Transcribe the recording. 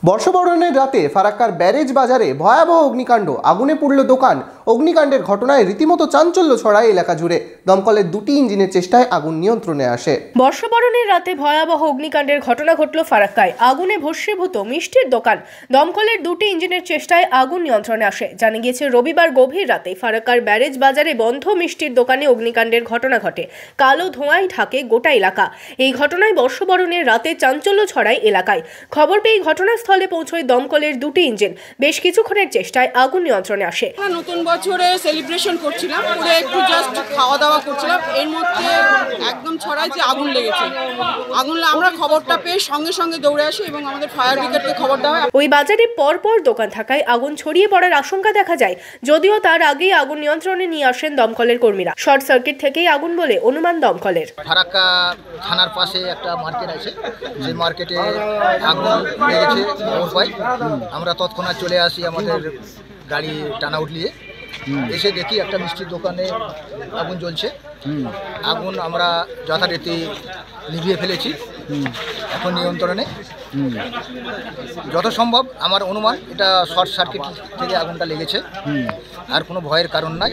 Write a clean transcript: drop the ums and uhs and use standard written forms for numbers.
বর্ষবরণের রাতে ফারাক্কার ব্যারেজ বাজারে ভয়াবহ অগ্নিকাণ্ড, আগুনে পুড়ল দোকান। অগ্নিকাণ্ডের ঘটনায় রীতিমতো চাঞ্চল্য ছড়ায় এলাকা জুড়ে। দমকলের দুটি ইঞ্জিনের চেষ্টায় আগুন নিয়ন্ত্রণে আসে। বর্ষবরণের রাতে ভয়াবহ অগ্নিকাণ্ডের ঘটনা ঘটল ফারাক্কায়। আগুনে ভস্মীভূত মিষ্টির দোকান। দমকলের দুটি ইঞ্জিনের চেষ্টায় আগুন নিয়ন্ত্রণে আসে। জানা গিয়েছে, রবিবার গভীর রাতে ফারাক্কার ব্যারেজ বাজারে বন্ধ মিষ্টির দোকানে অগ্নিকাণ্ডের ঘটনা ঘটে। কালো ধোঁয়ায় ঢাকে গোটা এলাকা। এই ঘটনায় বর্ষবরণের রাতে চাঞ্চল্য ছড়ায় এলাকায়। খবর পেয়ে ঘটনাস্থলে পৌঁছয় দমকলের দুটি ইঞ্জিন। বেশ কিছুক্ষণের চেষ্টায় আগুন নিয়ন্ত্রণে আসে। নতুন বছরে সেলিব্রেশন করছিলাম, পুরো একটু জাস্ট খাওয়া দাওয়া করছিলাম, এর মধ্যে একদম ছড়ায় যে আগুন লেগেছে। আমরা খবরটা পেয়ে সঙ্গে সঙ্গে দৌড়ে আসি এবং আমাদের ফায়ার ব্রিগেডকে খবর দেওয়া হয়। ওই বাজারে পরপর দোকান থাকায় আগুন ছড়িয়ে পড়ার আশঙ্কা দেখা যায়, যদিও তার আগেই আগুন নিয়ন্ত্রণে নিয়ে আসেন দমকলের কর্মীরা। শর্ট সার্কিট থেকেই আগুন বলে অনুমান দমকলের। ফারাক্কা থানার পাশে একটা মার্কেট আছে, যে মার্কেটে আগুন লেগেছে খবর পাই। আমরা তৎক্ষণাৎ চলে আসি আমাদের গাড়ি টানা উঠলিয়ে। এসে দেখি একটা মিষ্টির দোকানে আগুন জ্বলছে। আগুন আমরা যথারীতি নিভিয়ে ফেলেছি, এখন নিয়ন্ত্রণে। যত সম্ভব আমার অনুমান এটা শর্ট সার্কিট থেকে আগুনটা লেগেছে, আর কোনো ভয়ের কারণ নাই।